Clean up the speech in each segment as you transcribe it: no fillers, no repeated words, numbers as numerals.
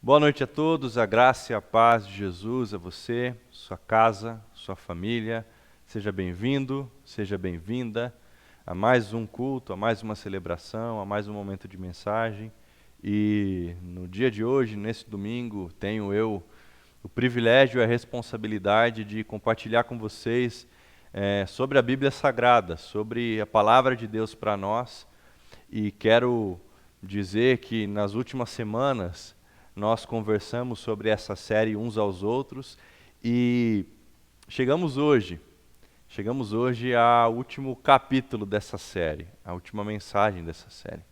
Boa noite a todos, a graça e a paz de Jesus a você, sua casa, sua família. Seja bem-vindo, seja bem-vinda a mais um culto, a mais uma celebração, a mais um momento de mensagem. E no dia de hoje, nesse domingo, tenho eu o privilégio e a responsabilidade de compartilhar com vocês sobre a Bíblia Sagrada, sobre a palavra de Deus para nós. E quero dizer que nas últimas semanas nós conversamos sobre essa série uns aos outros e chegamos hoje, chegamos hoje ao último capítulo dessa série, a última mensagem dessa série.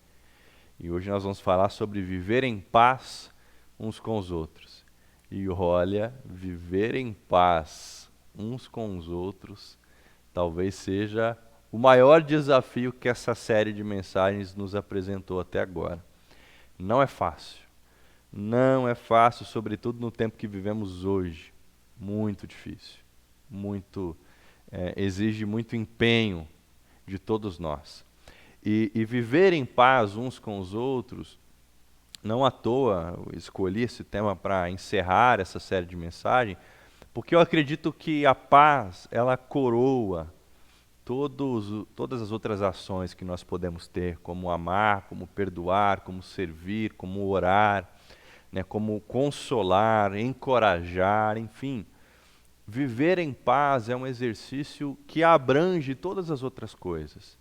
E hoje nós vamos falar sobre viver em paz uns com os outros. E olha, viver em paz uns com os outros talvez seja o maior desafio que essa série de mensagens nos apresentou até agora. Não é fácil. Não é fácil, sobretudo no tempo que vivemos hoje. Muito difícil. Exige muito empenho de todos nós. E viver em paz uns com os outros, não à toa eu escolhi esse tema para encerrar essa série de mensagens, porque eu acredito que a paz, ela coroa todas as outras ações que nós podemos ter, como amar, como perdoar, como servir, como orar, né, como consolar, encorajar, enfim. Viver em paz é um exercício que abrange todas as outras coisas.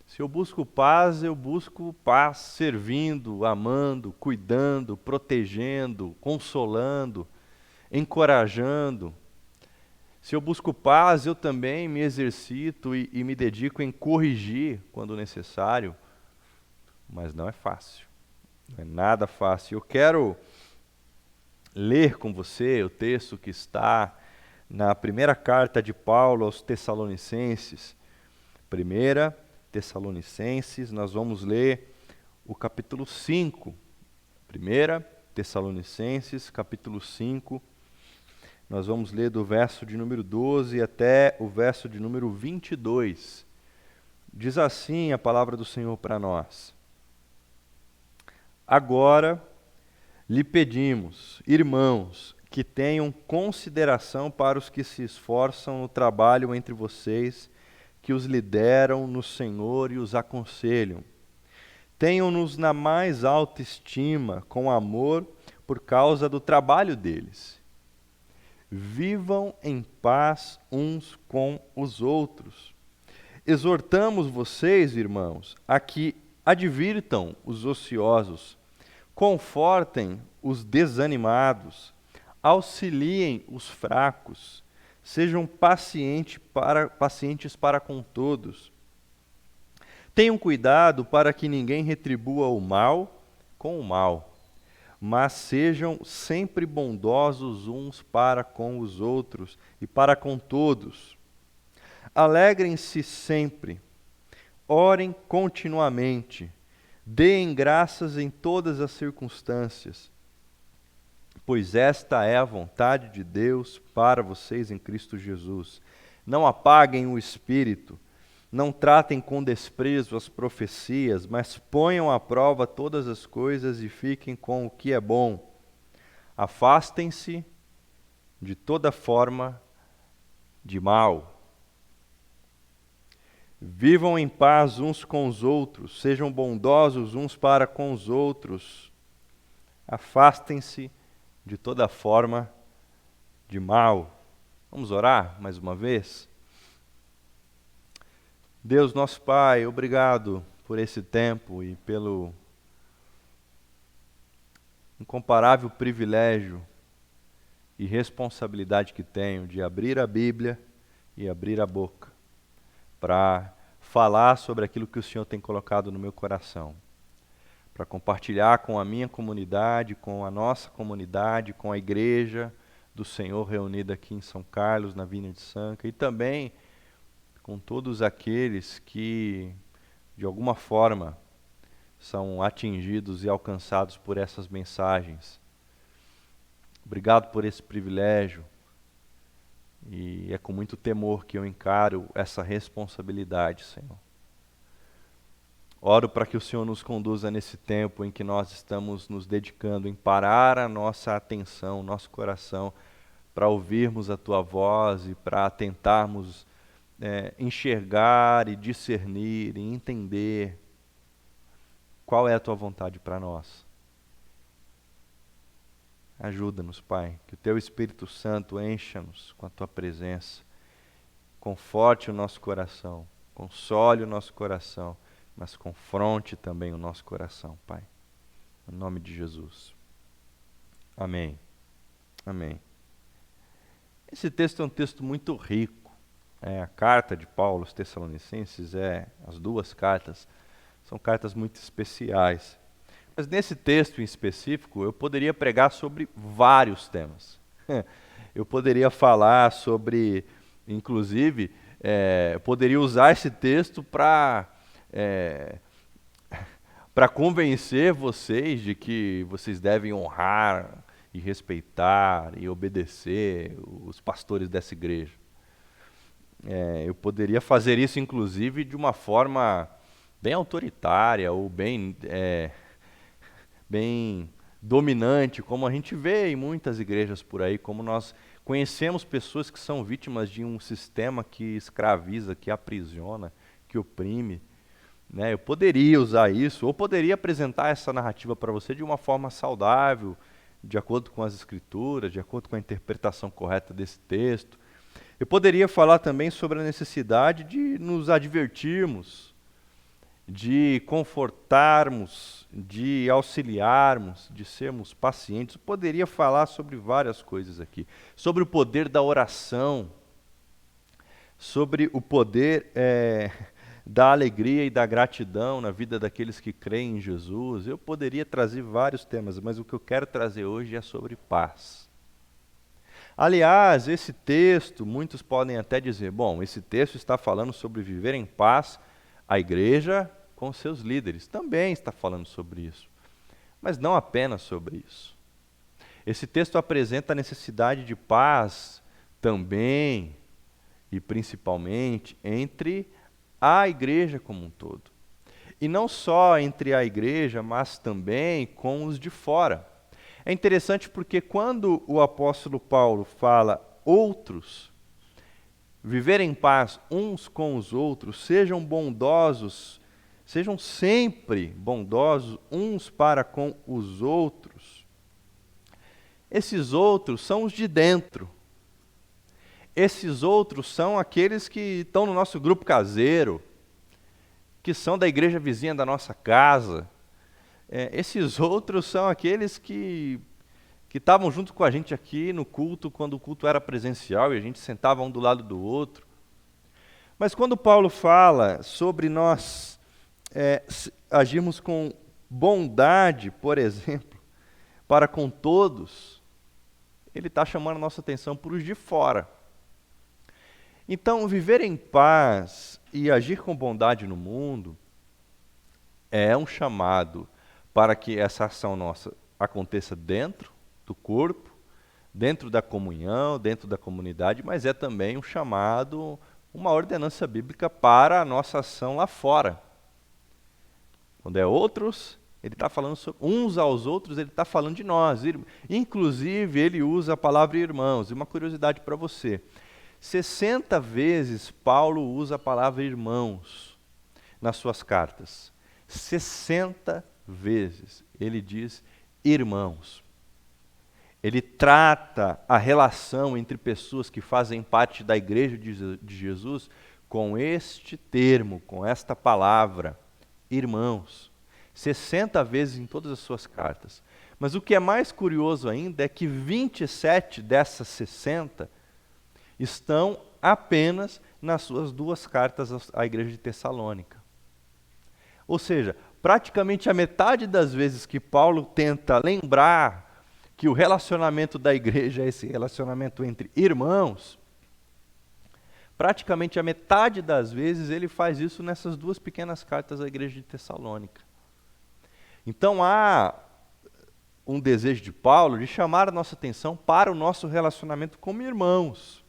Se eu busco paz servindo, amando, cuidando, protegendo, consolando, encorajando. Se eu busco paz, eu também me exercito e me dedico em corrigir quando necessário, mas não é fácil, não é nada fácil. Eu quero ler com você o texto que está na primeira carta de Paulo aos Tessalonicenses. Primeira Tessalonicenses, nós vamos ler o capítulo 5. Primeira Tessalonicenses, capítulo 5. Nós vamos ler do verso de número 12 até o verso de número 22. Diz assim a palavra do Senhor para nós: Agora lhe pedimos, irmãos, que tenham consideração para os que se esforçam no trabalho entre vocês, que os lideram no Senhor e os aconselham. Tenham-nos na mais alta estima, com amor, por causa do trabalho deles. Vivam em paz uns com os outros. Exortamos vocês, irmãos, a que advirtam os ociosos, confortem os desanimados, auxiliem os fracos, sejam pacientes para com todos. Tenham cuidado para que ninguém retribua o mal com o mal, mas sejam sempre bondosos uns para com os outros e para com todos. Alegrem-se sempre, orem continuamente, deem graças em todas as circunstâncias, pois esta é a vontade de Deus para vocês em Cristo Jesus. Não apaguem o espírito, não tratem com desprezo as profecias, mas ponham à prova todas as coisas e fiquem com o que é bom. Afastem-se de toda forma de mal. Vivam em paz uns com os outros, sejam bondosos uns para com os outros. Afastem-se de toda forma de mal. Vamos orar mais uma vez? Deus, nosso Pai, obrigado por esse tempo e pelo incomparável privilégio e responsabilidade que tenho de abrir a Bíblia e abrir a boca para falar sobre aquilo que o Senhor tem colocado no meu coração, para compartilhar com a minha comunidade, com a nossa comunidade, com a igreja do Senhor reunida aqui em São Carlos, na Vinha de Sanca, e também com todos aqueles que, de alguma forma, são atingidos e alcançados por essas mensagens. Obrigado por esse privilégio. E é com muito temor que eu encaro essa responsabilidade, Senhor. Oro para que o Senhor nos conduza nesse tempo em que nós estamos nos dedicando em parar a nossa atenção, nosso coração, para ouvirmos a Tua voz e para tentarmos enxergar e discernir e entender qual é a Tua vontade para nós. Ajuda-nos, Pai, que o Teu Espírito Santo encha-nos com a Tua presença, conforte o nosso coração, console o nosso coração, mas confronte também o nosso coração, Pai. Em nome de Jesus. Amém. Amém. Esse texto é um texto muito rico. A carta de Paulo aos Tessalonicenses, as duas cartas, são cartas muito especiais. Mas nesse texto em específico, eu poderia pregar sobre vários temas. Eu poderia falar sobre, inclusive, eu poderia usar esse texto para convencer vocês de que vocês devem honrar e respeitar e obedecer os pastores dessa igreja. Eu poderia fazer isso, inclusive, de uma forma bem autoritária ou bem dominante, como a gente vê em muitas igrejas por aí, como nós conhecemos pessoas que são vítimas de um sistema que escraviza, que aprisiona, que oprime. Eu poderia usar isso, ou poderia apresentar essa narrativa para você de uma forma saudável, de acordo com as escrituras, de acordo com a interpretação correta desse texto. Eu poderia falar também sobre a necessidade de nos advertirmos, de confortarmos, de auxiliarmos, de sermos pacientes. Eu poderia falar sobre várias coisas aqui. Sobre o poder da oração, sobre o poder da alegria e da gratidão na vida daqueles que creem em Jesus. Eu poderia trazer vários temas, mas o que eu quero trazer hoje é sobre paz. Aliás, esse texto, muitos podem até dizer, bom, esse texto está falando sobre viver em paz a igreja com seus líderes. Também está falando sobre isso, mas não apenas sobre isso. Esse texto apresenta a necessidade de paz também e principalmente entre a igreja como um todo. E não só entre a igreja, mas também com os de fora. É interessante porque quando o apóstolo Paulo fala outros, viver em paz uns com os outros, sejam bondosos, sejam sempre bondosos uns para com os outros. Esses outros são os de dentro. Esses outros são aqueles que estão no nosso grupo caseiro, que são da igreja vizinha da nossa casa. Esses outros são aqueles que estavam junto com a gente aqui no culto, quando o culto era presencial e a gente sentava um do lado do outro. Mas quando Paulo fala sobre nós agirmos com bondade, por exemplo, para com todos, ele está chamando a nossa atenção para os de fora. Então, viver em paz e agir com bondade no mundo é um chamado para que essa ação nossa aconteça dentro do corpo, dentro da comunhão, dentro da comunidade, mas é também um chamado, uma ordenança bíblica para a nossa ação lá fora. Quando é outros, ele está falando sobre uns aos outros, ele está falando de nós. Inclusive, ele usa a palavra irmãos. E uma curiosidade para você, 60 vezes Paulo usa a palavra irmãos nas suas cartas. 60 vezes ele diz irmãos. Ele trata a relação entre pessoas que fazem parte da igreja de Jesus com este termo, com esta palavra, irmãos. 60 vezes em todas as suas cartas. Mas o que é mais curioso ainda é que 27 dessas 60 estão apenas nas suas duas cartas à igreja de Tessalônica. Ou seja, praticamente a metade das vezes que Paulo tenta lembrar que o relacionamento da igreja é esse relacionamento entre irmãos, praticamente a metade das vezes ele faz isso nessas duas pequenas cartas à igreja de Tessalônica. Então há um desejo de Paulo de chamar a nossa atenção para o nosso relacionamento como irmãos,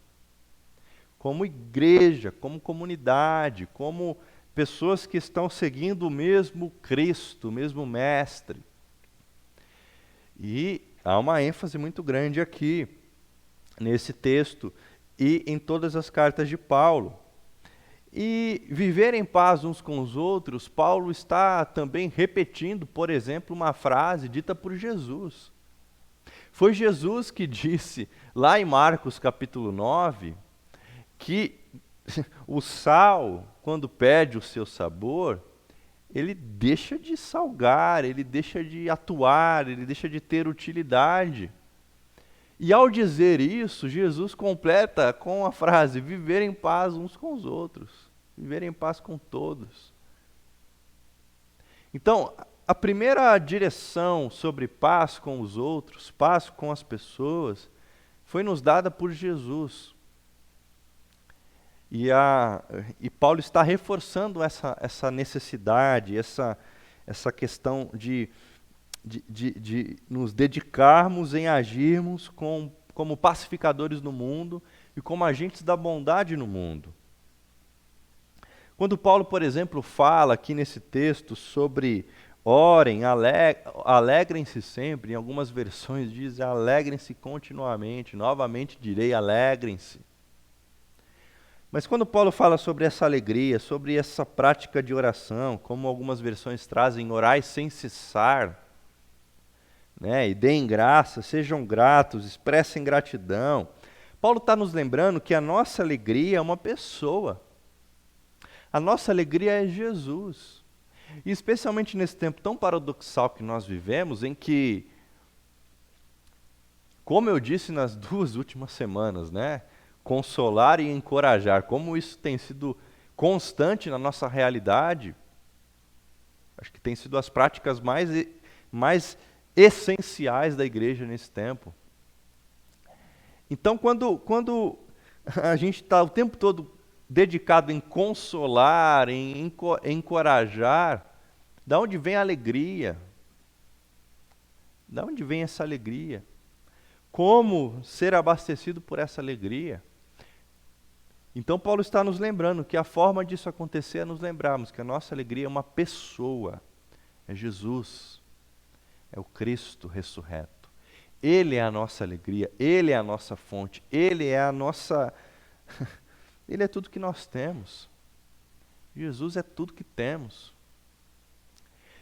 como igreja, como comunidade, como pessoas que estão seguindo o mesmo Cristo, o mesmo Mestre. E há uma ênfase muito grande aqui, nesse texto, e em todas as cartas de Paulo. E viver em paz uns com os outros, Paulo está também repetindo, por exemplo, uma frase dita por Jesus. Foi Jesus que disse, lá em Marcos capítulo 9, que o sal, quando perde o seu sabor, ele deixa de salgar, ele deixa de atuar, ele deixa de ter utilidade. E ao dizer isso, Jesus completa com a frase: viver em paz uns com os outros, viver em paz com todos. Então, a primeira direção sobre paz com os outros, paz com as pessoas, foi nos dada por Jesus. E Paulo está reforçando essa necessidade, essa questão de nos dedicarmos em agirmos como pacificadores no mundo e como agentes da bondade no mundo. Quando Paulo, por exemplo, fala aqui nesse texto sobre orem, alegrem-se sempre, em algumas versões diz alegrem-se continuamente, novamente direi alegrem-se. Mas quando Paulo fala sobre essa alegria, sobre essa prática de oração, como algumas versões trazem, orai sem cessar, né, e deem graça, sejam gratos, expressem gratidão. Paulo está nos lembrando que a nossa alegria é uma pessoa. A nossa alegria é Jesus. E especialmente nesse tempo tão paradoxal que nós vivemos, em que, como eu disse nas 2 últimas semanas, né, consolar e encorajar, como isso tem sido constante na nossa realidade, acho que tem sido as práticas mais essenciais da igreja nesse tempo. Então, quando a gente está o tempo todo dedicado em consolar, em encorajar, da onde vem a alegria? Da onde vem essa alegria? Como ser abastecido por essa alegria? Então Paulo está nos lembrando que a forma disso acontecer é nos lembrarmos que a nossa alegria é uma pessoa, é Jesus, é o Cristo ressurreto. Ele é a nossa alegria, Ele é a nossa fonte, Ele é a nossa... Ele é tudo que nós temos. Jesus é tudo que temos.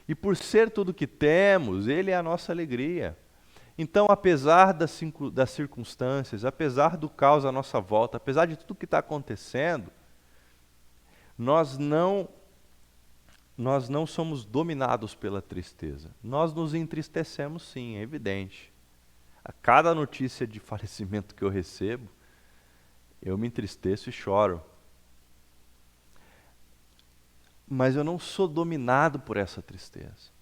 E por ser tudo que temos, Ele é a nossa alegria. Então, apesar das circunstâncias, apesar do caos à nossa volta, apesar de tudo que está acontecendo, nós não somos dominados pela tristeza. Nós nos entristecemos sim, é evidente. A cada notícia de falecimento que eu recebo, eu me entristeço e choro. Mas eu não sou dominado por essa tristeza.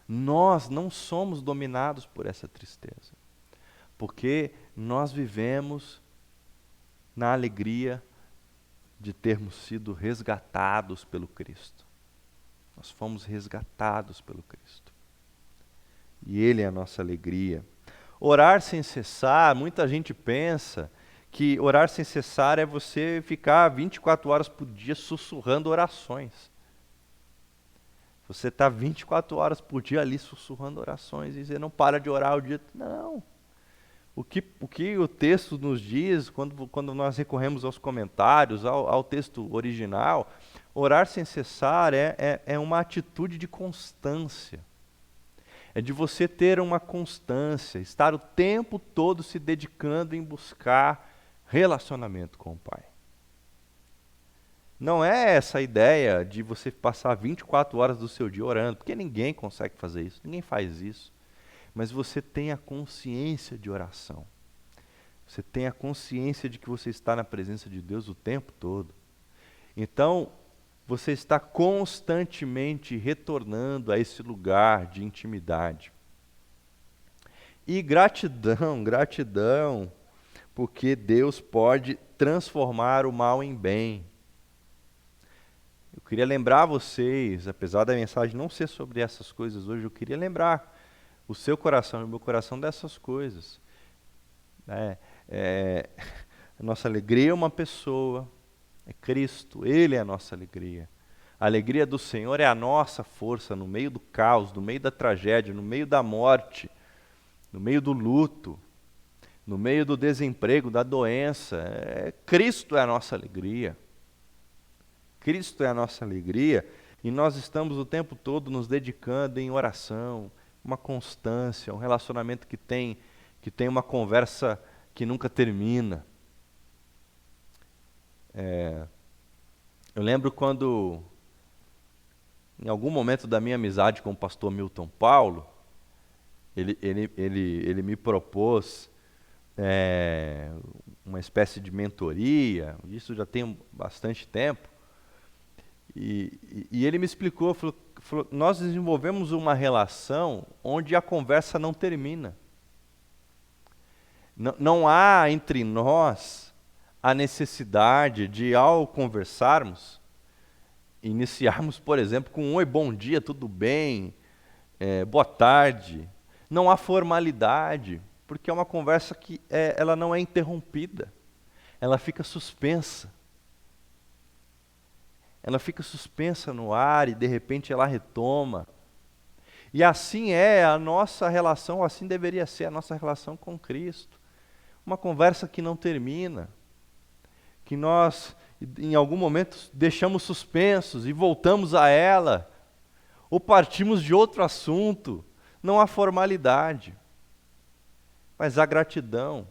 Nós não somos dominados por essa tristeza, porque nós vivemos na alegria de termos sido resgatados pelo Cristo. Nós fomos resgatados pelo Cristo. E Ele é a nossa alegria. Orar sem cessar, muita gente pensa que orar sem cessar é você ficar 24 horas por dia sussurrando orações. Você está 24 horas por dia ali sussurrando orações e você não para de orar o dia. Não. O que o texto nos diz, quando nós recorremos aos comentários, ao texto original, orar sem cessar é uma atitude de constância. É de você ter uma constância, estar o tempo todo se dedicando em buscar relacionamento com o Pai. Não é essa a ideia de você passar 24 horas do seu dia orando, porque ninguém consegue fazer isso, ninguém faz isso. Mas você tem a consciência de oração. Você tem a consciência de que você está na presença de Deus o tempo todo. Então, você está constantemente retornando a esse lugar de intimidade. E gratidão, porque Deus pode transformar o mal em bem. Eu queria lembrar vocês, apesar da mensagem não ser sobre essas coisas hoje, eu queria lembrar o seu coração e o meu coração dessas coisas. A nossa alegria é uma pessoa, é Cristo, Ele é a nossa alegria. A alegria do Senhor é a nossa força no meio do caos, no meio da tragédia, no meio da morte, no meio do luto, no meio do desemprego, da doença. Cristo é a nossa alegria. Cristo é a nossa alegria e nós estamos o tempo todo nos dedicando em oração, uma constância, um relacionamento que tem uma conversa que nunca termina. Eu lembro quando, em algum momento da minha amizade com o pastor Milton Paulo, ele me propôs uma espécie de mentoria, isso já tem bastante tempo, e ele me explicou, falou, nós desenvolvemos uma relação onde a conversa não termina. Não há entre nós a necessidade de, ao conversarmos, iniciarmos, por exemplo, com oi, bom dia, tudo bem, boa tarde. Não há formalidade, porque é uma conversa que ela não é interrompida, ela fica suspensa. Ela fica suspensa no ar e de repente ela retoma. E assim é a nossa relação, assim deveria ser a nossa relação com Cristo. Uma conversa que não termina, que nós em algum momento deixamos suspensos e voltamos a ela, ou partimos de outro assunto. Não há formalidade, mas há gratidão,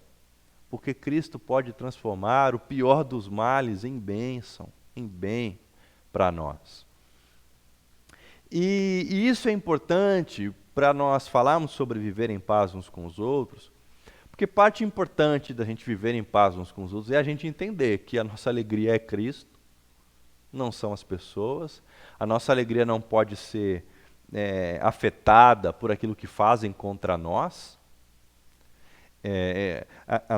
porque Cristo pode transformar o pior dos males em bênção, em bem para nós. E isso é importante para nós falarmos sobre viver em paz uns com os outros, porque parte importante da gente viver em paz uns com os outros é a gente entender que a nossa alegria é Cristo, não são as pessoas. A nossa alegria não pode ser afetada por aquilo que fazem contra nós. A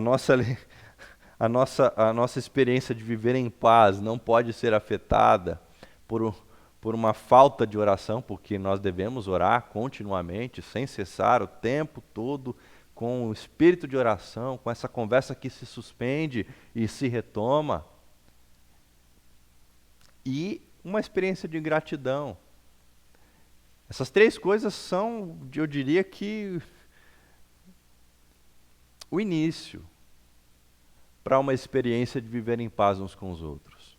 nossa experiência de viver em paz não pode ser afetada por uma falta de oração, porque nós devemos orar continuamente, sem cessar, o tempo todo, com o espírito de oração, com essa conversa que se suspende e se retoma. E uma experiência de gratidão. Essas três coisas são, eu diria que, o início para uma experiência de viver em paz uns com os outros.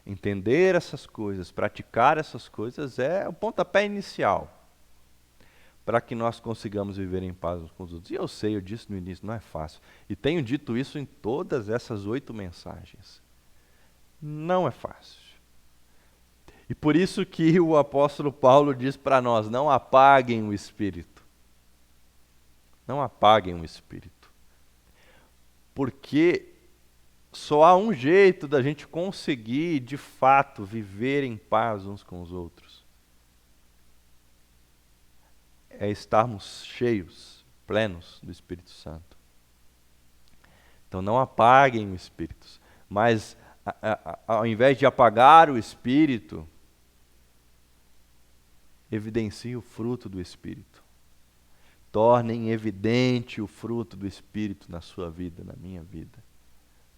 Entender essas coisas, praticar essas coisas é o pontapé inicial para que nós consigamos viver em paz uns com os outros. E eu sei, eu disse no início, não é fácil. E tenho dito isso em todas essas 8 mensagens. Não é fácil. E por isso que o apóstolo Paulo diz para nós, não apaguem o espírito. Não apaguem o espírito. Porque só há um jeito da gente conseguir, de fato, viver em paz uns com os outros. É estarmos cheios, plenos do Espírito Santo. Então não apaguem o espírito, mas ao invés de apagar o espírito, evidenciem o fruto do Espírito. Tornem evidente o fruto do Espírito na sua vida, na minha vida.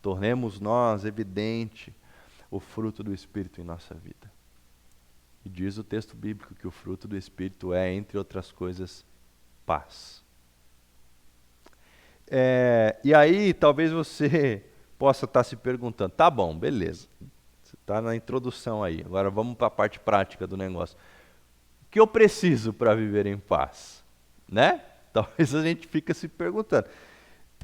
Tornemos nós evidente o fruto do Espírito em nossa vida. E diz o texto bíblico que o fruto do Espírito é, entre outras coisas, paz. E aí, talvez você possa estar se perguntando, tá bom, beleza, você está na introdução aí, agora vamos para a parte prática do negócio. O que eu preciso para viver em paz? Né? Talvez a gente fique se perguntando.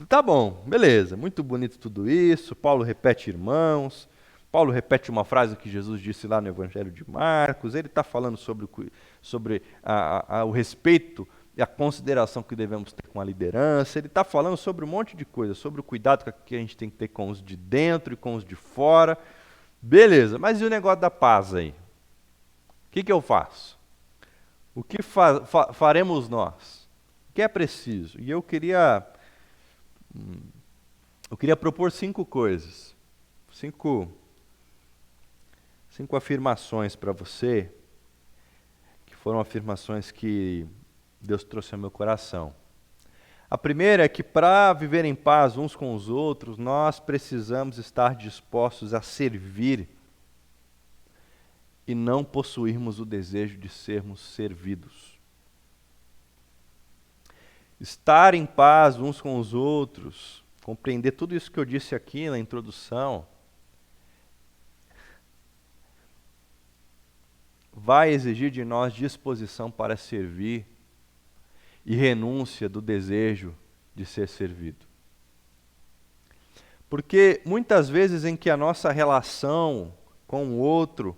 Tá bom, beleza, muito bonito tudo isso, Paulo repete irmãos, Paulo repete uma frase que Jesus disse lá no Evangelho de Marcos, ele está falando sobre o respeito e a consideração que devemos ter com a liderança, ele está falando sobre um monte de coisa, sobre o cuidado que a gente tem que ter com os de dentro e com os de fora. Beleza, mas e o negócio da paz aí? O que eu faço? O que faremos nós? O que é preciso? E eu queria propor 5 coisas, 5 afirmações para você, que foram afirmações que Deus trouxe ao meu coração. A primeira é que para viver em paz uns com os outros, nós precisamos estar dispostos a servir e não possuirmos o desejo de sermos servidos. Estar em paz uns com os outros, compreender tudo isso que eu disse aqui na introdução, vai exigir de nós disposição para servir e renúncia do desejo de ser servido. Porque muitas vezes em que a nossa relação com o outro,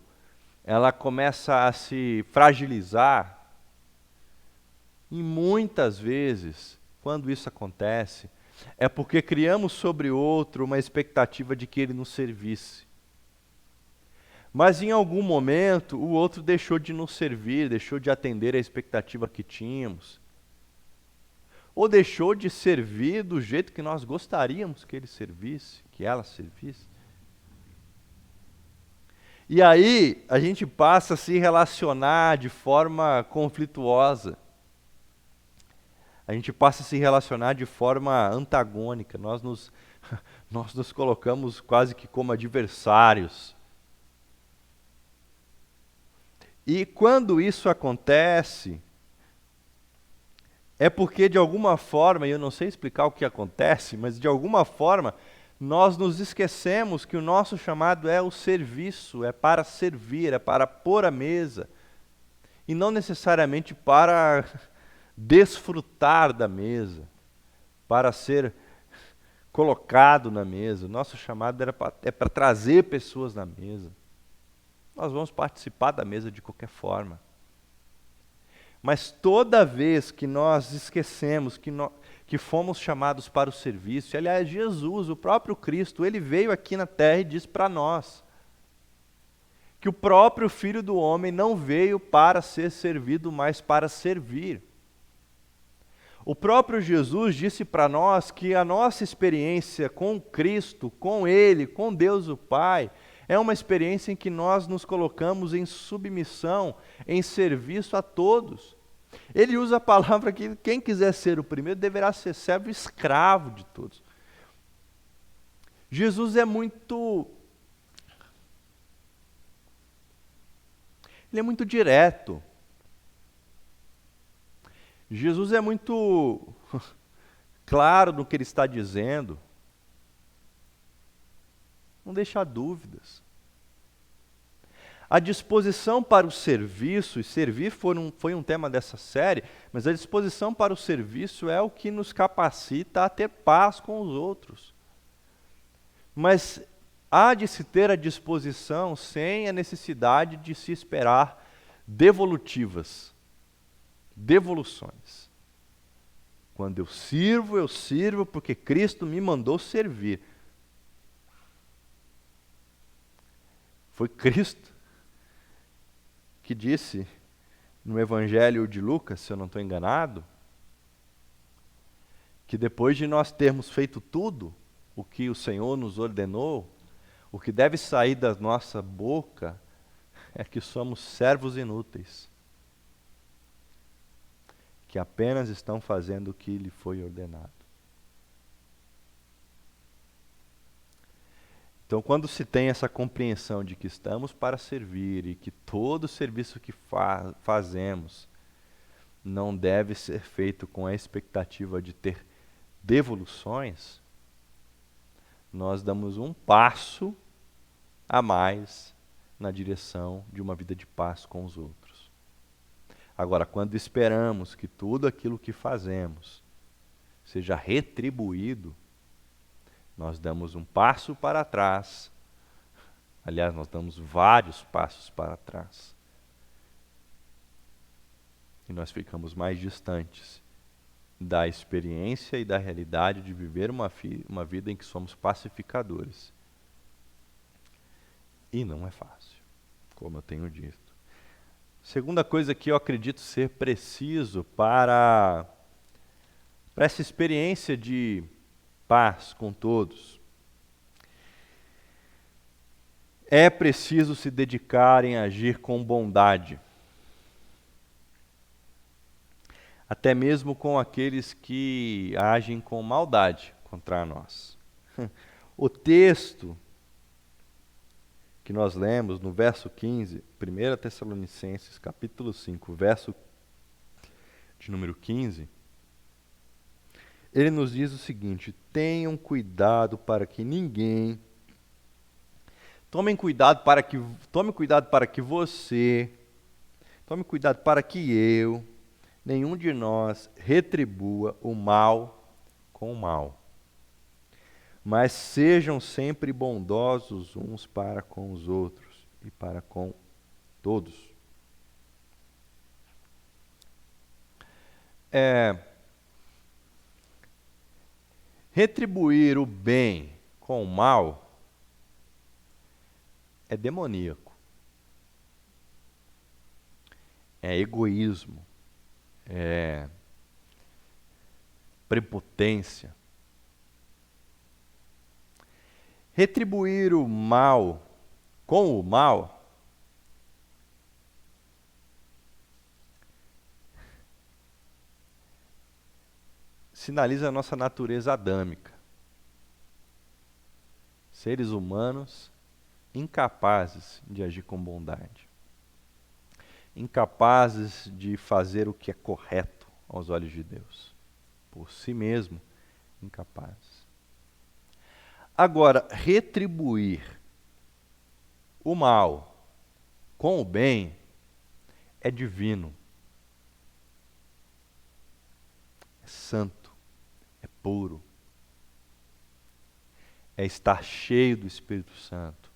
ela começa a se fragilizar, e muitas vezes, quando isso acontece, é porque criamos sobre o outro uma expectativa de que ele nos servisse. Mas em algum momento, o outro deixou de nos servir, deixou de atender a expectativa que tínhamos, ou deixou de servir do jeito que nós gostaríamos que ele servisse, que ela servisse. E aí, a gente passa a se relacionar de forma conflituosa. A gente passa a se relacionar de forma antagônica. Nós nos colocamos quase que como adversários. E quando isso acontece, é porque de alguma forma, e eu não sei explicar o que acontece, mas de alguma forma, nós nos esquecemos que o nosso chamado é o serviço, é para servir, é para pôr a mesa, e não necessariamente para desfrutar da mesa, para ser colocado na mesa. O nosso chamado é para trazer pessoas na mesa. Nós vamos participar da mesa de qualquer forma. Mas toda vez que nós esquecemos que fomos chamados para o serviço, e, aliás, Jesus, o próprio Cristo, ele veio aqui na terra e disse para nós que o próprio Filho do Homem não veio para ser servido, mas para servir. O próprio Jesus disse para nós que a nossa experiência com Cristo, com Ele, com Deus o Pai, é uma experiência em que nós nos colocamos em submissão, em serviço a todos. Ele usa a palavra que quem quiser ser o primeiro deverá ser servo e escravo de todos. Jesus é muito... Ele é muito direto. Jesus é muito claro no que ele está dizendo. Não deixa dúvidas. A disposição para o serviço, e servir foi um tema dessa série, mas a disposição para o serviço é o que nos capacita a ter paz com os outros. Mas há de se ter a disposição sem a necessidade de se esperar devolutivas. Devoluções. Quando eu sirvo porque Cristo me mandou servir. Foi Cristo que disse no Evangelho de Lucas, se eu não estou enganado, que depois de nós termos feito tudo o que o Senhor nos ordenou, o que deve sair da nossa boca é que somos servos inúteis, que apenas estão fazendo o que lhe foi ordenado. Então, quando se tem essa compreensão de que estamos para servir e que todo serviço que fazemos não deve ser feito com a expectativa de ter devoluções, nós damos um passo a mais na direção de uma vida de paz com os outros. Agora, quando esperamos que tudo aquilo que fazemos seja retribuído, nós damos um passo para trás. Aliás, nós damos vários passos para trás. E nós ficamos mais distantes da experiência e da realidade de viver uma vida em que somos pacificadores. E não é fácil, como eu tenho dito. Segunda coisa que eu acredito ser preciso para essa experiência de paz com todos, é preciso se dedicar em agir com bondade, até mesmo com aqueles que agem com maldade contra nós. O texto que nós lemos no verso 15, 1 Tessalonicenses, capítulo 5, verso de número 15, ele nos diz o seguinte: tenham cuidado para que ninguém... Tome cuidado para que você, tome cuidado para que eu, nenhum de nós, retribua o mal com o mal. Mas sejam sempre bondosos uns para com os outros e para com todos. Retribuir o bem com o mal é demoníaco, é egoísmo, é prepotência. Retribuir o mal com o mal sinaliza a nossa natureza adâmica. Seres humanos incapazes de agir com bondade, incapazes de fazer o que é correto aos olhos de Deus, por si mesmo incapazes. Agora, retribuir o mal com o bem é divino, é santo, é puro, é estar cheio do Espírito Santo,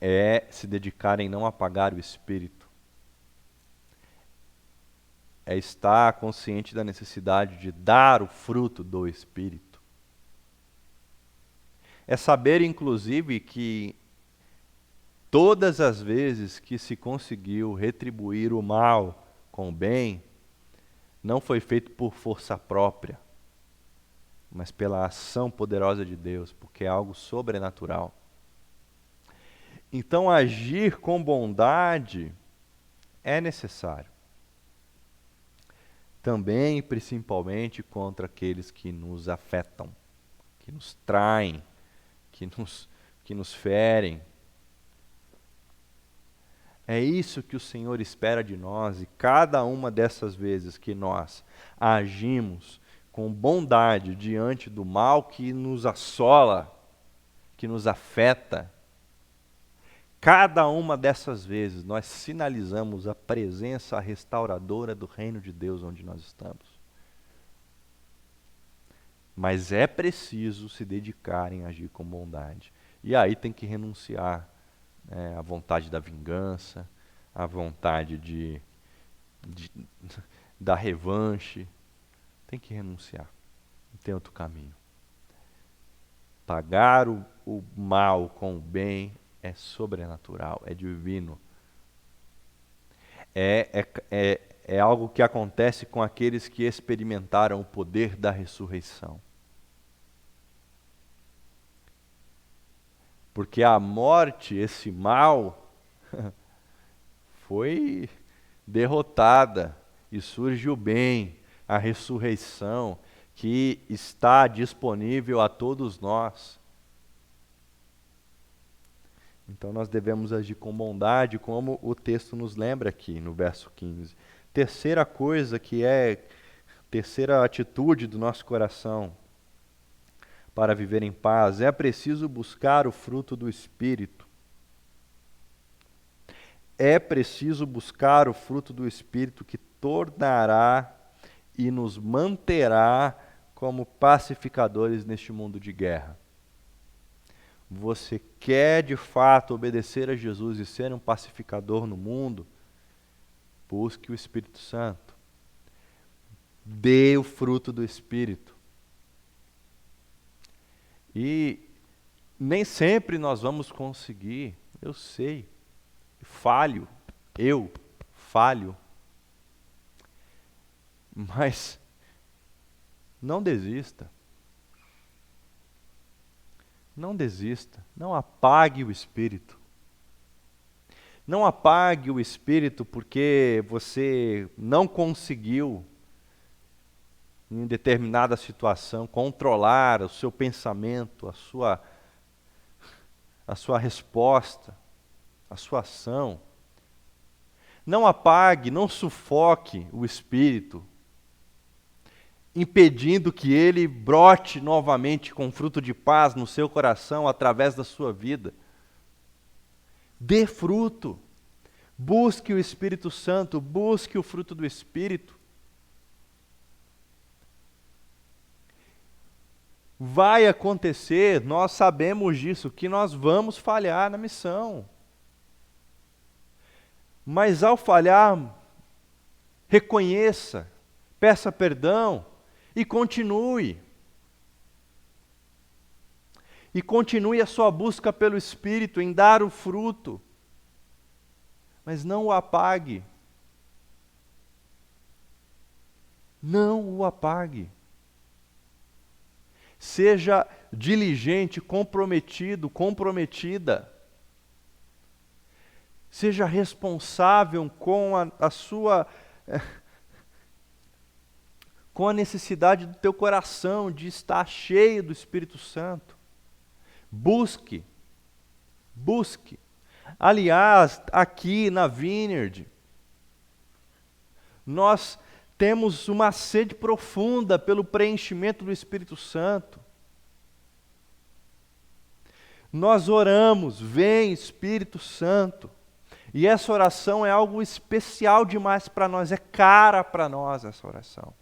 é se dedicar em não apagar o Espírito, é estar consciente da necessidade de dar o fruto do Espírito. É saber, inclusive, que todas as vezes que se conseguiu retribuir o mal com o bem, não foi feito por força própria, mas pela ação poderosa de Deus, porque é algo sobrenatural. Então, agir com bondade é necessário. Também e principalmente contra aqueles que nos afetam, que nos traem, que nos ferem. É isso que o Senhor espera de nós, e cada uma dessas vezes que nós agimos com bondade diante do mal que nos assola, que nos afeta, cada uma dessas vezes nós sinalizamos a presença restauradora do reino de Deus onde nós estamos. Mas é preciso se dedicar em agir com bondade. E aí tem que renunciar à vontade da vingança, à vontade da revanche. Tem que renunciar. Não tem outro caminho. Pagar o mal com o bem é sobrenatural, é divino. É algo que acontece com aqueles que experimentaram o poder da ressurreição. Porque a morte, esse mal, foi derrotada e surge o bem, a ressurreição, que está disponível a todos nós. Então nós devemos agir com bondade, como o texto nos lembra aqui no verso 15. Terceira atitude do nosso coração para viver em paz, é preciso buscar o fruto do Espírito. É preciso buscar o fruto do Espírito que tornará e nos manterá como pacificadores neste mundo de guerra. Você quer de fato obedecer a Jesus e ser um pacificador no mundo? Busque o Espírito Santo. Dê o fruto do Espírito. E nem sempre nós vamos conseguir, eu sei, eu falho, mas não desista. Não desista, não apague o Espírito. Não apague o Espírito porque você não conseguiu, em determinada situação, controlar o seu pensamento, a sua resposta. a sua ação. Não apague, não sufoque o Espírito, impedindo que ele brote novamente com fruto de paz no seu coração através da sua vida. Dê fruto. Busque o Espírito Santo, busque o fruto do Espírito. Vai acontecer, nós sabemos disso, que nós vamos falhar na missão. Mas ao falhar, reconheça, peça perdão e continue. E continue a sua busca pelo Espírito em dar o fruto. Mas não o apague. Não o apague. Seja diligente, comprometido, comprometida. Seja responsável com a sua... com a necessidade do teu coração de estar cheio do Espírito Santo. Busque. Busque. Aliás, aqui na Vineyard, nós temos uma sede profunda pelo preenchimento do Espírito Santo. Nós oramos, vem Espírito Santo. E essa oração é algo especial demais para nós, é cara para nós essa oração.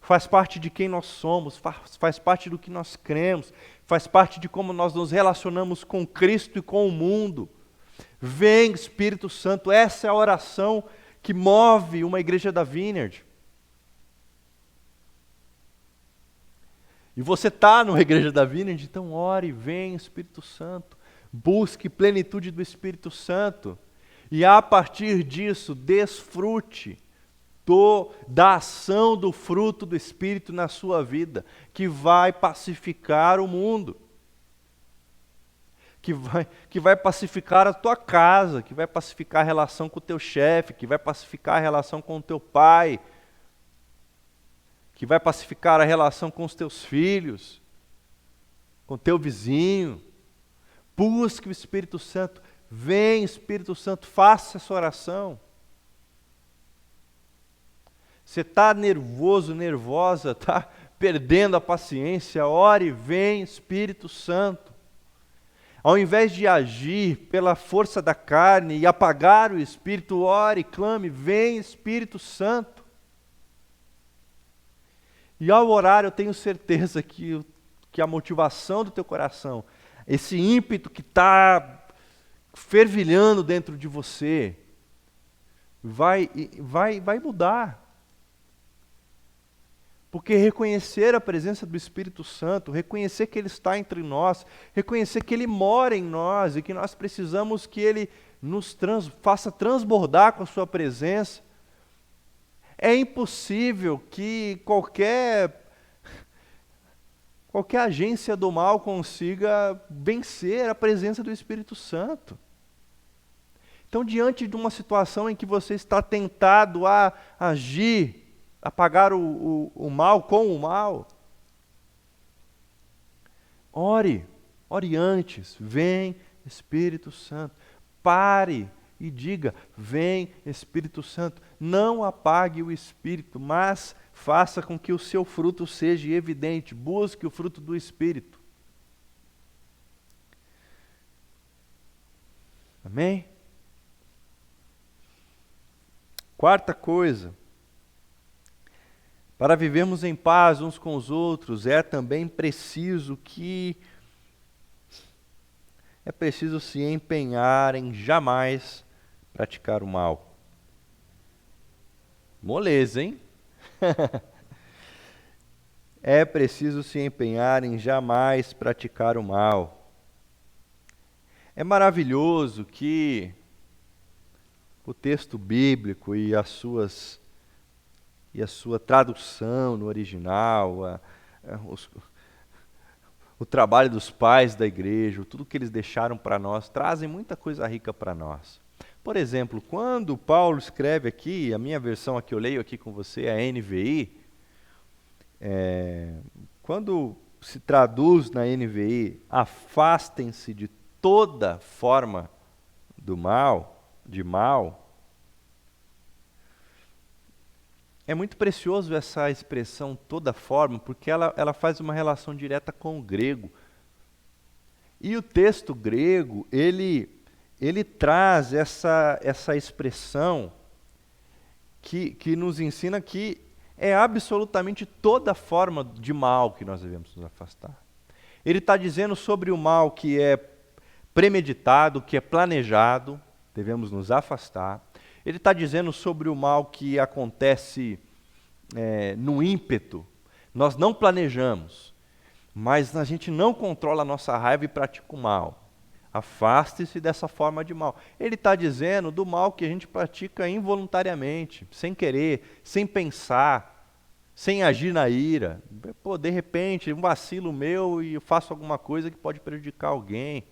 Faz parte de quem nós somos, faz parte do que nós cremos, faz parte de como nós nos relacionamos com Cristo e com o mundo. Vem Espírito Santo, essa é a oração que move uma igreja da Vineyard. E você está numa igreja da Vineyard, então ore, vem Espírito Santo. Busque plenitude do Espírito Santo. E a partir disso, desfrute da ação do fruto do Espírito na sua vida, que vai pacificar o mundo. Que vai pacificar a tua casa, que vai pacificar a relação com o teu chefe, que vai pacificar a relação com o teu pai, que vai pacificar a relação com os teus filhos, com o teu vizinho. Busque o Espírito Santo, vem Espírito Santo, faça essa oração. Você está nervoso, nervosa, está perdendo a paciência, ore, vem Espírito Santo. Ao invés de agir pela força da carne e apagar o Espírito, ore, clame, vem Espírito Santo. E ao orar, eu tenho certeza que a motivação do teu coração, esse ímpeto que está fervilhando dentro de você, vai mudar. Porque reconhecer a presença do Espírito Santo, reconhecer que Ele está entre nós, reconhecer que Ele mora em nós e que nós precisamos que Ele nos faça transbordar com a Sua presença. É impossível que qualquer agência do mal consiga vencer a presença do Espírito Santo. Então, diante de uma situação em que você está tentado a agir, a pagar o mal com o mal, ore antes, vem Espírito Santo. Pare e diga, vem Espírito Santo. Não apague o Espírito, mas faça com que o seu fruto seja evidente. Busque o fruto do Espírito. Amém? Quarta coisa. Para vivermos em paz uns com os outros, é também preciso se empenhar em jamais praticar o mal. Moleza, hein? É preciso se empenhar em jamais praticar o mal. É maravilhoso que o texto bíblico e a sua tradução no original, o trabalho dos pais da igreja, tudo que eles deixaram para nós, trazem muita coisa rica para nós. Por exemplo, quando Paulo escreve aqui, a minha versão aqui, eu leio aqui com você, a NVI, quando se traduz na NVI, afastem-se de toda forma de mal, é muito precioso essa expressão toda forma, porque ela faz uma relação direta com o grego. E o texto grego, ele traz essa expressão que nos ensina que é absolutamente toda forma de mal que nós devemos nos afastar. Ele está dizendo sobre o mal que é premeditado, que é planejado, devemos nos afastar. Ele está dizendo sobre o mal que acontece no ímpeto. Nós não planejamos, mas a gente não controla a nossa raiva e pratica o mal. Afaste-se dessa forma de mal. Ele está dizendo do mal que a gente pratica involuntariamente, sem querer, sem pensar, sem agir na ira. Pô, de repente, um vacilo meu e eu faço alguma coisa que pode prejudicar alguém.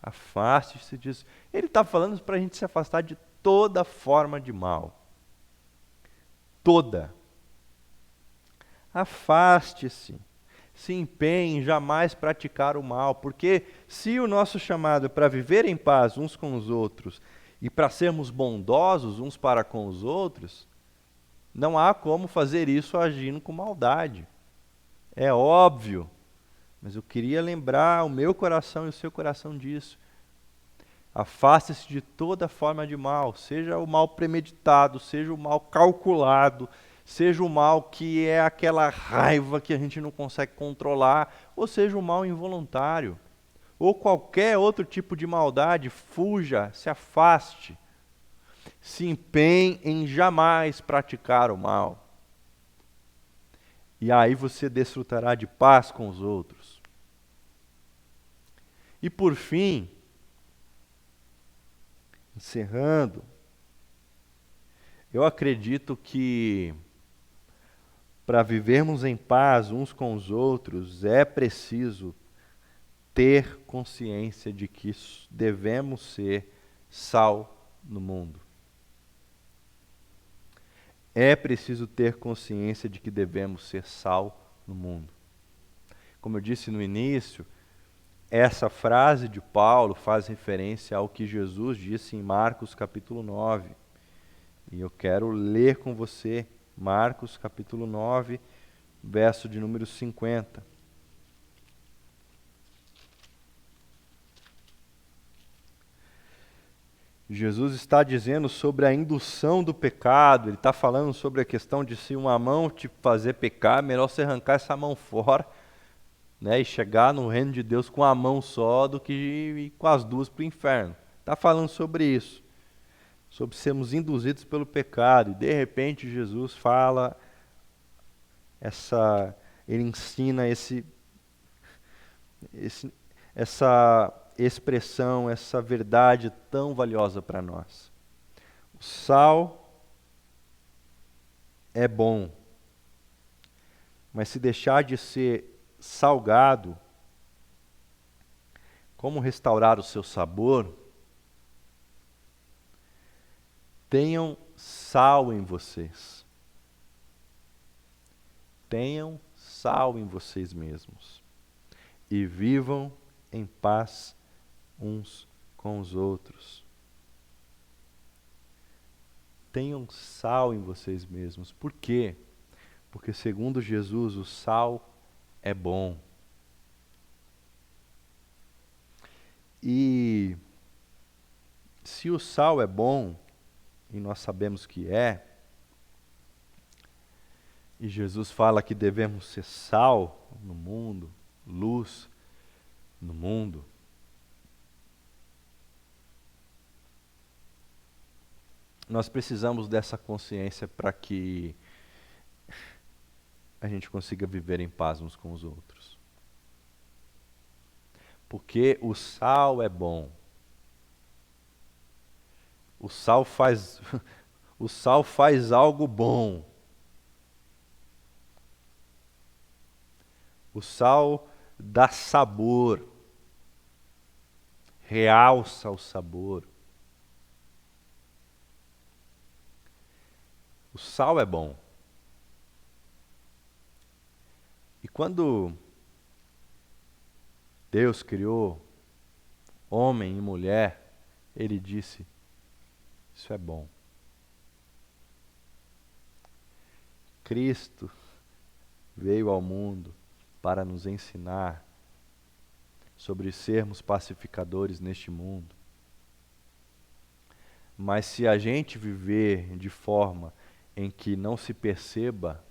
Afaste-se disso. Ele está falando para a gente se afastar de toda forma de mal. Toda. Afaste-se. Se empenhe em jamais praticar o mal, porque se o nosso chamado é para viver em paz uns com os outros e para sermos bondosos uns para com os outros, não há como fazer isso agindo com maldade. É óbvio, mas eu queria lembrar o meu coração e o seu coração disso. Afaste-se de toda forma de mal, seja o mal premeditado, seja o mal calculado, seja o mal que é aquela raiva que a gente não consegue controlar, ou seja o mal involuntário, ou qualquer outro tipo de maldade, fuja, se afaste, se empenhe em jamais praticar o mal. E aí você desfrutará de paz com os outros. E por fim, encerrando, eu acredito que para vivermos em paz uns com os outros, é preciso ter consciência de que devemos ser sal no mundo. É preciso ter consciência de que devemos ser sal no mundo. Como eu disse no início, essa frase de Paulo faz referência ao que Jesus disse em Marcos capítulo 9. E eu quero ler com você Marcos capítulo 9, verso de número 50. Jesus está dizendo sobre a indução do pecado, ele está falando sobre a questão de se uma mão te fazer pecar, melhor você arrancar essa mão fora, né, e chegar no reino de Deus com a mão só do que ir com as duas para o inferno. Está falando sobre isso, sobre sermos induzidos pelo pecado, e de repente Jesus fala, ele ensina essa expressão, essa verdade tão valiosa para nós. O sal é bom, mas se deixar de ser salgado, como restaurar o seu sabor? Tenham sal em vocês. Tenham sal em vocês mesmos e vivam em paz uns com os outros. Tenham sal em vocês mesmos. Por quê? Porque segundo Jesus, o sal é bom. E se o sal é bom, e nós sabemos que é, e Jesus fala que devemos ser sal no mundo, luz no mundo, nós precisamos dessa consciência para que a gente consiga viver em paz uns com os outros. Porque o sal é bom. O sal faz algo bom. O sal dá sabor, realça o sabor. O sal é bom. E quando Deus criou homem e mulher, ele disse: isso é bom. Cristo veio ao mundo para nos ensinar sobre sermos pacificadores neste mundo. Mas se a gente viver de forma em que não se perceba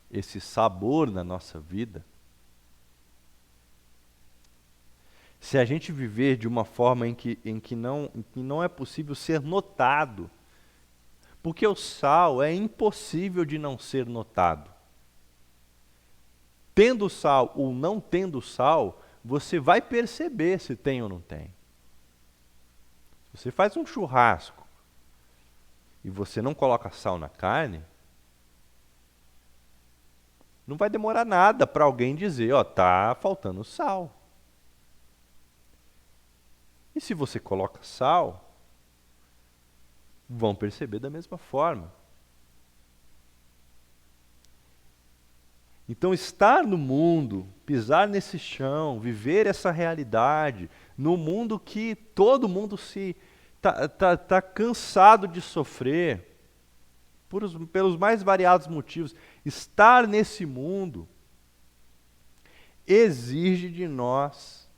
esse sabor na nossa vida, se a gente viver de uma forma em que não é possível ser notado, porque o sal é impossível de não ser notado. Tendo sal ou não tendo sal, você vai perceber se tem ou não tem. Você faz um churrasco e você não coloca sal na carne, não vai demorar nada para alguém dizer, ó, tá faltando sal. E se você coloca sal, vão perceber da mesma forma. Então, estar no mundo, pisar nesse chão, viver essa realidade, no mundo que todo mundo tá cansado de sofrer, pelos mais variados motivos, estar nesse mundo exige de nós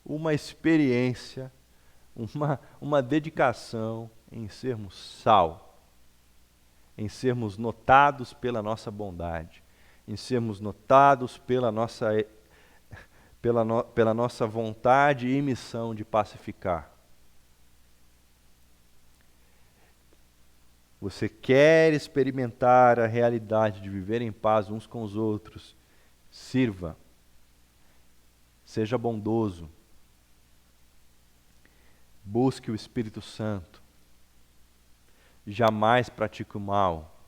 uma experiência, uma dedicação em sermos sal, em sermos notados pela nossa bondade, em sermos notados pela nossa vontade e missão de pacificar. Você quer experimentar a realidade de viver em paz uns com os outros? Sirva. Seja bondoso. Busque o Espírito Santo. Jamais pratique o mal.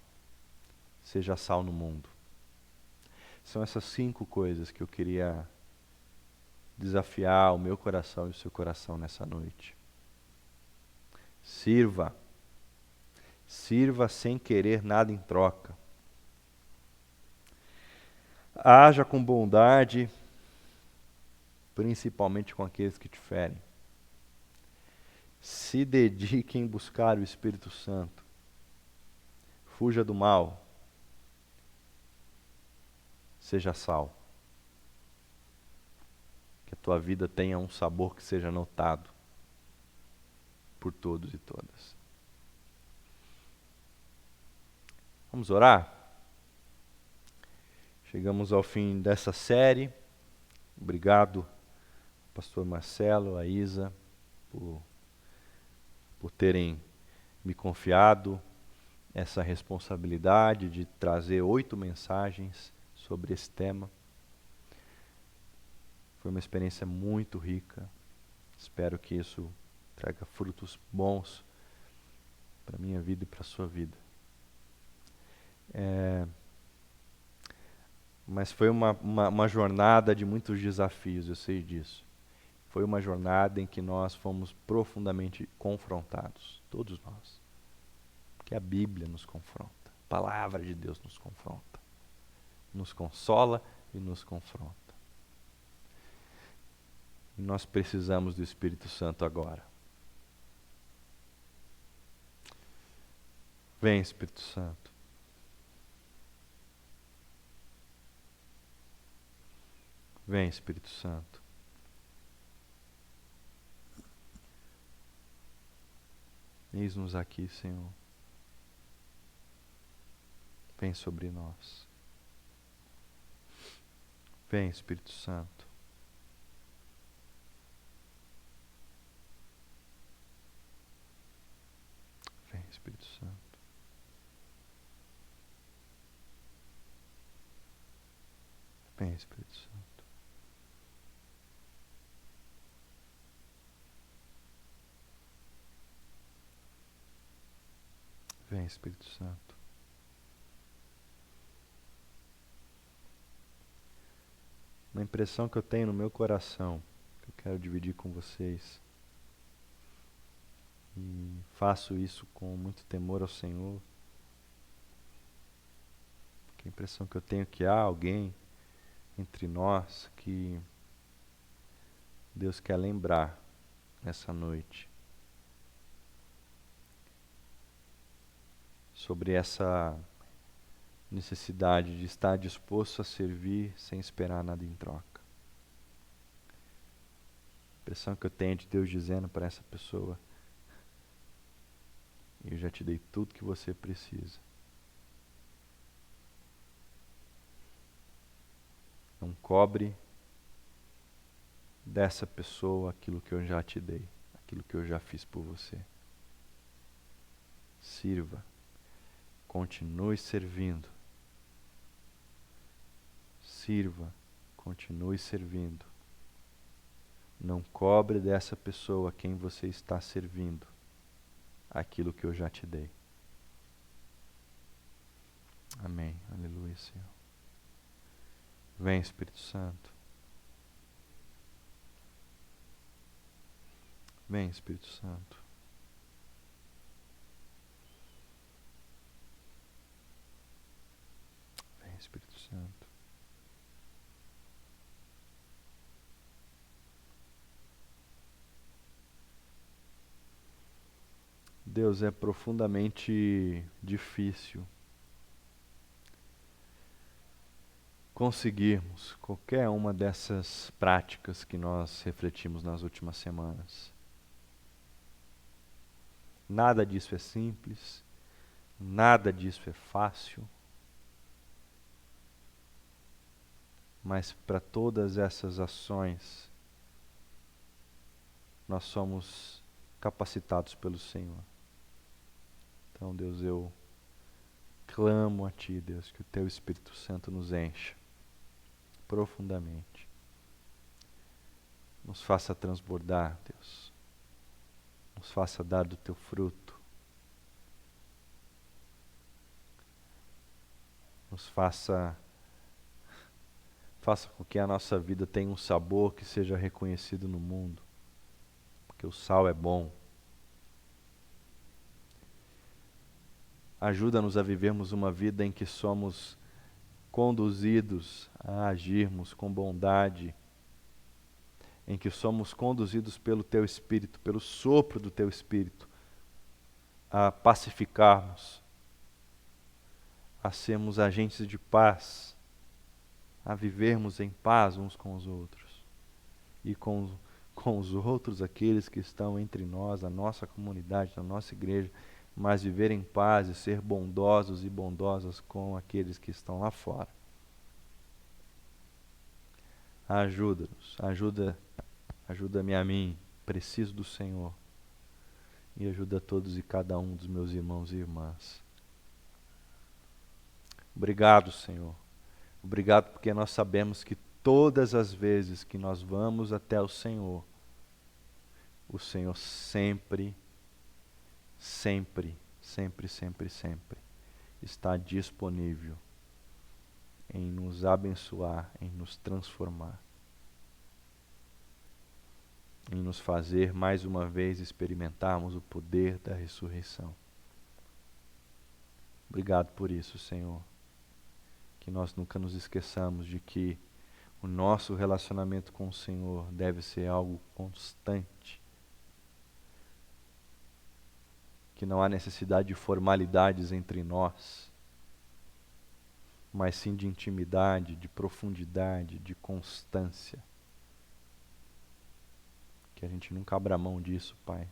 Seja sal no mundo. São essas 5 coisas que eu queria desafiar o meu coração e o seu coração nessa noite. Sirva. Sirva sem querer nada em troca. Haja com bondade, principalmente com aqueles que te ferem. Se dedique em buscar o Espírito Santo. Fuja do mal. Seja sal. Que a tua vida tenha um sabor que seja notado por todos e todas. Vamos orar? Chegamos ao fim dessa série. Obrigado, pastor Marcelo, a Isa, por terem me confiado essa responsabilidade de trazer 8 mensagens sobre esse tema. Foi uma experiência muito rica. Espero que isso traga frutos bons para a minha vida e para a sua vida. Mas foi uma jornada de muitos desafios, eu sei disso. Foi uma jornada em que nós fomos profundamente confrontados, todos nós. Porque a Bíblia nos confronta, a palavra de Deus nos confronta, nos consola e nos confronta. E nós precisamos do Espírito Santo agora. Vem, Espírito Santo. Vem, Espírito Santo. Eis-nos aqui, Senhor. Vem sobre nós. Vem, Espírito Santo. Vem, Espírito Santo. Vem, Espírito Santo. Vem, Espírito Santo. Uma impressão que eu tenho no meu coração, que eu quero dividir com vocês. E faço isso com muito temor ao Senhor. Porque a impressão que eu tenho é que há alguém entre nós que Deus quer lembrar nessa noite sobre essa necessidade de estar disposto a servir sem esperar nada em troca. A impressão que eu tenho de Deus dizendo para essa pessoa: eu já te dei tudo que você precisa. Não cobre dessa pessoa aquilo que eu já te dei, aquilo que eu já fiz por você. Sirva, continue servindo. Sirva, continue servindo. Não cobre dessa pessoa a quem você está servindo aquilo que eu já te dei. Amém. Aleluia, Senhor. Vem, Espírito Santo. Vem, Espírito Santo. Vem, Espírito Santo. Deus, é profundamente difícil conseguirmos qualquer uma dessas práticas que nós refletimos nas últimas semanas. Nada disso é simples, nada disso é fácil, mas para todas essas ações nós somos capacitados pelo Senhor. Então, Deus, eu clamo a Ti, Deus, que o Teu Espírito Santo nos encha profundamente. Nos faça transbordar, Deus. Nos faça dar do Teu fruto. Nos faça com que a nossa vida tenha um sabor que seja reconhecido no mundo. Porque o sal é bom. Ajuda-nos a vivermos uma vida em que somos conduzidos a agirmos com bondade, em que somos conduzidos pelo Teu Espírito, pelo sopro do Teu Espírito, a pacificarmos, a sermos agentes de paz, a vivermos em paz uns com os outros e com os outros, aqueles que estão entre nós, a nossa comunidade, a nossa igreja, mas viver em paz e ser bondosos e bondosas com aqueles que estão lá fora. Ajuda-nos, ajuda-me a mim, preciso do Senhor, e ajuda todos e cada um dos meus irmãos e irmãs. Obrigado, Senhor. Obrigado porque nós sabemos que todas as vezes que nós vamos até o Senhor sempre está disponível em nos abençoar, em nos transformar, em nos fazer mais uma vez experimentarmos o poder da ressurreição. Obrigado por isso, Senhor. Que nós nunca nos esqueçamos de que o nosso relacionamento com o Senhor deve ser algo constante. Que não há necessidade de formalidades entre nós, mas sim de intimidade, de profundidade, de constância. Que a gente nunca abra mão disso, Pai,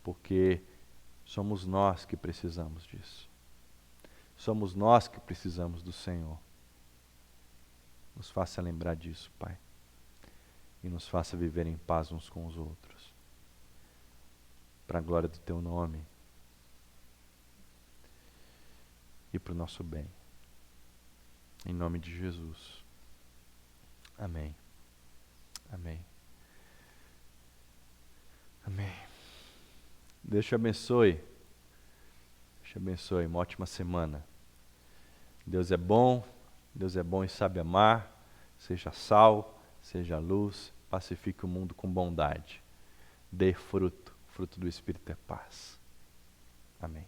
porque somos nós que precisamos disso. Somos nós que precisamos do Senhor. Nos faça lembrar disso, Pai, e nos faça viver em paz uns com os outros, para a glória do Teu nome e para o nosso bem. Em nome de Jesus. Amém. Amém. Amém. Deus te abençoe. Deus te abençoe. Uma ótima semana. Deus é bom e sabe amar. Seja sal, seja luz, pacifique o mundo com bondade. Dê fruto. O fruto do Espírito é paz. Amém.